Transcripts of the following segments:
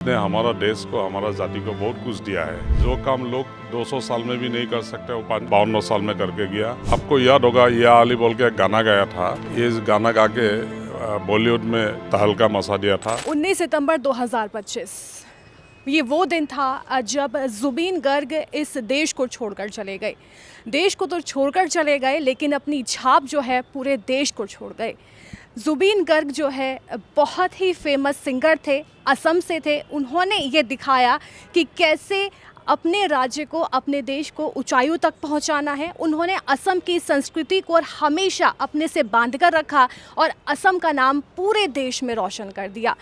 ने हमारा देश को, हमारा जाति को बहुत कुछ दिया है। जो काम लोग 200 साल में भी नहीं कर सकते वो 52 साल में करके गया। आपको याद होगा या अली बोल के एक गाना गाया था। ये गाना गा के बॉलीवुड में तहलका मचा दिया था। 19 सितंबर 2025 ये वो दिन था जब जुबीन गर्ग इस देश को छोड़कर चले गए। देश को तो छोड़कर चले गए लेकिन अपनी छाप जो है पूरे देश को छोड़ गए। जुबीन गर्ग जो है बहुत ही फेमस सिंगर थे, असम से थे। उन्होंने ये दिखाया कि कैसे अपने राज्य को, अपने देश को ऊंचाइयों तक पहुंचाना है। उन्होंने असम की संस्कृति को और हमेशा अपने से बांध कर रखा और असम का नाम पूरे देश में रोशन कर दिया।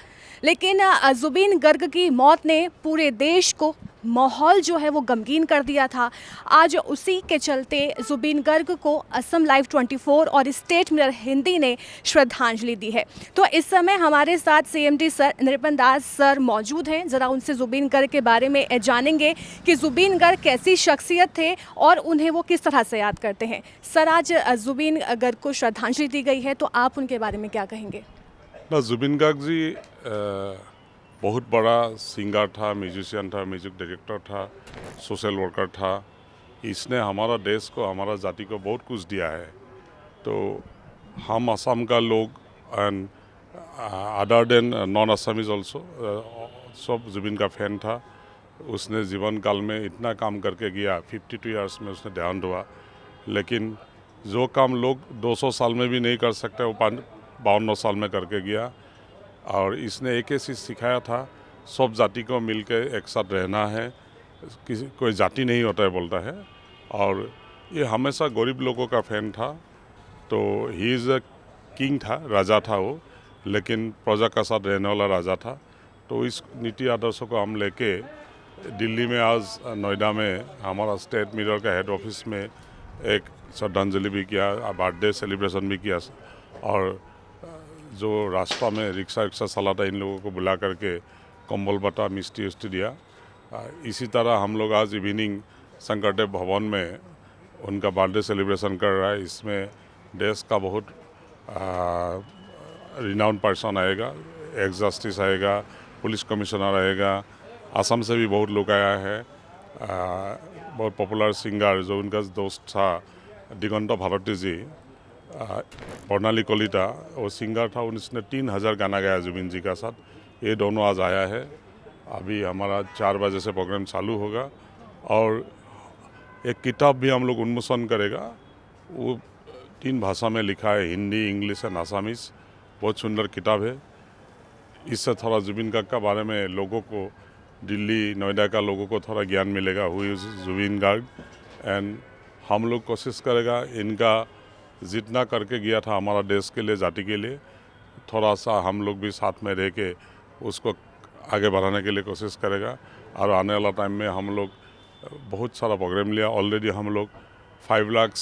लेकिन जुबीन गर्ग की मौत ने पूरे देश को, माहौल जो है वो गमगीन कर दिया था। आज उसी के चलते जुबीन गर्ग को असम लाइव 24 और स्टेट मिरर हिंदी ने श्रद्धांजलि दी है। तो इस समय हमारे साथ सीएमडी सर नृपन दास सर मौजूद हैं। ज़रा उनसे जुबीन गर्ग के बारे में जानेंगे कि जुबीन गर्ग कैसी शख्सियत थे और उन्हें वो किस तरह से याद करते हैं। सर, आज जुबीन गर्ग को श्रद्धांजलि दी गई है, तो आप उनके बारे में क्या कहेंगे? ना, जुबिन गर्ग जी बहुत बड़ा सिंगर था, म्यूजिशियन था, म्यूजिक डायरेक्टर था, सोशल वर्कर था। इसने हमारा देश को, हमारा जाति को बहुत कुछ दिया है। तो हम असम का लोग and other than non Assamese also सब जुबिन का फैन था। उसने जीवन काल में इतना काम करके गया। 52 ईयर्स में उसने देहांत हुआ। लेकिन जो काम लोग 200 साल में भी नहीं कर सकते वो 52 साल में करके गया। और इसने एक ही चीज़ सिखाया था, सब जाति को मिलकर एक साथ रहना है। किसी कोई जाति नहीं होता है बोलता है। और ये हमेशा गरीब लोगों का फैन था। तो ही इज़ अ किंग था, राजा था वो, लेकिन प्रजा का साथ रहने वाला राजा था। तो इस नीति आदर्शों को हम लेके दिल्ली में, आज नोएडा में हमारा स्टेट मिरर का हेड ऑफिस में एक श्रद्धांजलि भी किया, बर्थडे सेलिब्रेशन भी किया। और जो रास्ता में रिक्शा चलाता इन लोगों को बुला करके कंबल बटा, मिष्टी उष्टी दिया। इसी तरह हम लोग आज इवनिंग शंकरदेव भवन में उनका बर्थडे सेलिब्रेशन कर रहा है। इसमें देश का बहुत रिनाउंड पर्सन आएगा, एक्स जस्टिस आएगा, पुलिस कमिश्नर आएगा, असम से भी बहुत लोग आया है। बहुत पॉपुलर सिंगर जो उनका दोस्त था दिगंत भारती जी, बर्नाली कलिता, वो सिंगर था। उसने 3000 गाना गाया जुबिन जी का साथ। ये दोनों आज आया है। अभी हमारा 4 बजे से प्रोग्राम चालू होगा। और एक किताब भी हम लोग उन्मोचन करेगा। वो 3 भाषा में लिखा है, हिंदी, इंग्लिश एंड आसामीज। बहुत सुंदर किताब है। इससे थोड़ा जुबिन गर्ग के बारे में लोगों को, दिल्ली नोएडा का लोगों को थोड़ा ज्ञान मिलेगा, who is Zubeen Garg. And हम लोग कोशिश करेगा इनका जितना करके गया था हमारा देश के लिए, जाति के लिए, थोड़ा सा हम लोग भी साथ में रह के उसको आगे बढ़ाने के लिए कोशिश करेगा। और आने वाला टाइम में हम लोग बहुत सारा प्रोग्राम लिया। ऑलरेडी हम लोग 5 लाख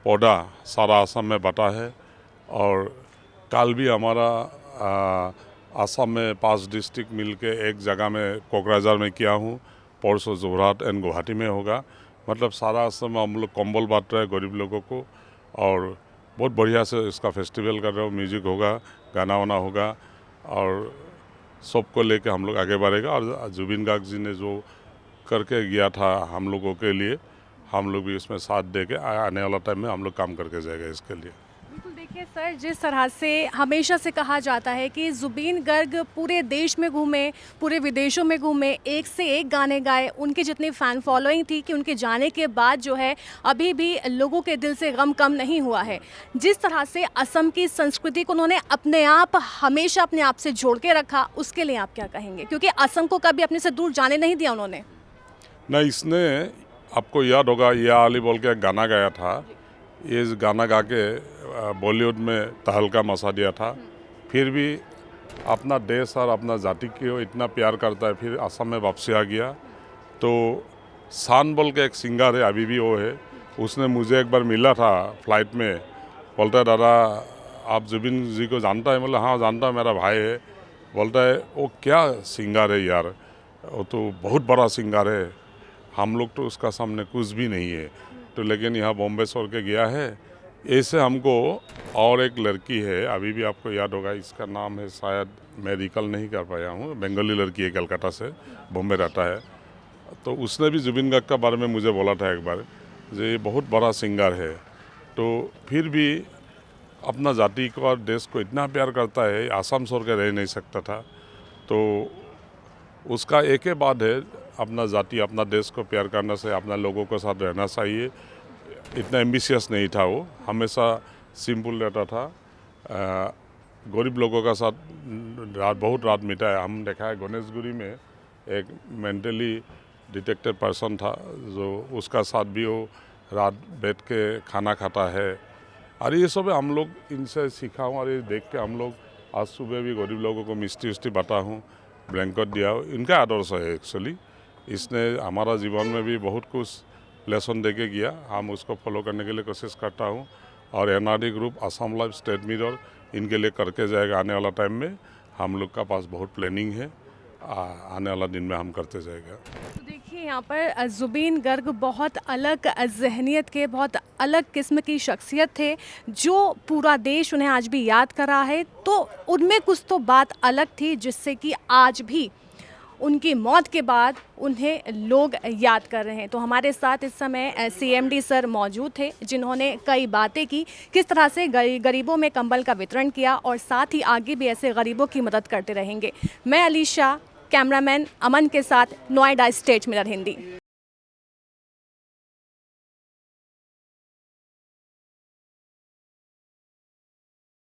पौधा सारा असम में बटा है। और कल भी हमारा असम में 5 डिस्ट्रिक्ट मिलके एक जगह में कोकराझार में किया हूँ। परसों जोरहाट एंड गुवाहाटी में होगा। मतलब सारा असम में हम लोग कंबल बांट रहे हैं गरीब लोगों को। और बहुत बढ़िया से इसका फेस्टिवल कर रहे हो। म्यूजिक होगा, गाना वाना होगा और सबको लेके हम लोग आगे बढ़ेगा। और जुबिन गर्ग जी ने जो करके गया था हम लोगों के लिए, हम लोग भी इसमें साथ दे के आने वाला टाइम में हम लोग काम करके जाएगा इसके लिए। बिल्कुल, देखिए सर, जिस तरह से हमेशा से कहा जाता है कि जुबीन गर्ग पूरे देश में घूमे, पूरे विदेशों में घूमे, एक से एक गाने गाए, उनकी जितनी फ़ैन फॉलोइंग थी कि उनके जाने के बाद जो है अभी भी लोगों के दिल से गम कम नहीं हुआ है। जिस तरह से असम की संस्कृति को उन्होंने अपने आप, हमेशा अपने आप से जोड़ के रखा, उसके लिए आप क्या कहेंगे? क्योंकि असम को कभी अपने से दूर जाने नहीं दिया उन्होंने। ना, इसने, आपको याद होगा या अली बोल के एक गाना गाया था। ये गाना गा के बॉलीवुड में तहलका मचा दिया था। फिर भी अपना देश और अपना जाति को इतना प्यार करता है, फिर असम में वापसी आ गया। तो शान बोल के एक सिंगर है, अभी भी वो है। उसने मुझे एक बार मिला था फ्लाइट में। बोलता है, दादा आप जुबिन जी को जानता है? बोला हाँ जानता है, मेरा भाई है। बोलता है वो क्या सिंगर है यार, वो तो बहुत बड़ा सिंगर है, हम लोग तो उसका सामने कुछ भी नहीं है। तो लेकिन यहाँ बॉम्बे छोड़ के गया है, ऐसे हमको और एक लड़की है, अभी भी आपको याद होगा, इसका नाम है, शायद मैं रिकॉल नहीं कर पाया हूँ, बंगाली लड़की है, कलकत्ता से, बॉम्बे रहता है। तो उसने भी जुबिन गार्ग के बारे में मुझे बोला था एक बार, ये बहुत बड़ा सिंगर है, तो फिर भी अपना जाति को और देश को इतना प्यार करता है, आसाम छोड़ के रह नहीं सकता था। तो उसका एक ही बात है, अपना जाति अपना देश को प्यार करने से अपना लोगों के साथ रहना चाहिए। इतना एम्बिशियस नहीं था वो, हमेशा सिंपल रहता था, गरीब लोगों का साथ बहुत रात मिटा है। हम देखा है गणेशगुरी में एक मेंटली डिटेक्टेड पर्सन था, जो उसका साथ भी वो रात बैठ के खाना खाता है। और ये सब हम लोग इनसे सीखा हूँ, और ये देख के हम लोग आज सुबह भी गरीब लोगों को मिष्टी उष्टी बांटा हूँ, ब्लैंकेट दिया हूँ। इनका आदर्श है एक्चुअली, इसने हमारा जीवन में भी बहुत कुछ लेसन दे के गया, हम उसको फॉलो करने के लिए कोशिश करता हूँ। और NRD group, Assam life, state mirror, इनके लिए करके जाएगा आने वाला टाइम में। हम लोग का पास बहुत प्लानिंग है, आने वाला दिन में हम करते जाएगा। तो देखिए यहाँ पर जुबीन गर्ग बहुत अलग जहनियत के, बहुत अलग किस्म की शख्सियत थे, जो पूरा देश उन्हें आज भी याद कर रहा है। तो उनमें कुछ तो बात अलग थी, जिससे कि आज भी उनकी मौत के बाद उन्हें लोग याद कर रहे हैं। तो हमारे साथ इस समय सीएमडी सर मौजूद थे, जिन्होंने कई बातें की, किस तरह से गरीबों में कंबल का वितरण किया, और साथ ही आगे भी ऐसे गरीबों की मदद करते रहेंगे। मैं अलीशा, कैमरामैन अमन के साथ, नोएडा स्टेट मिरर हिंदी।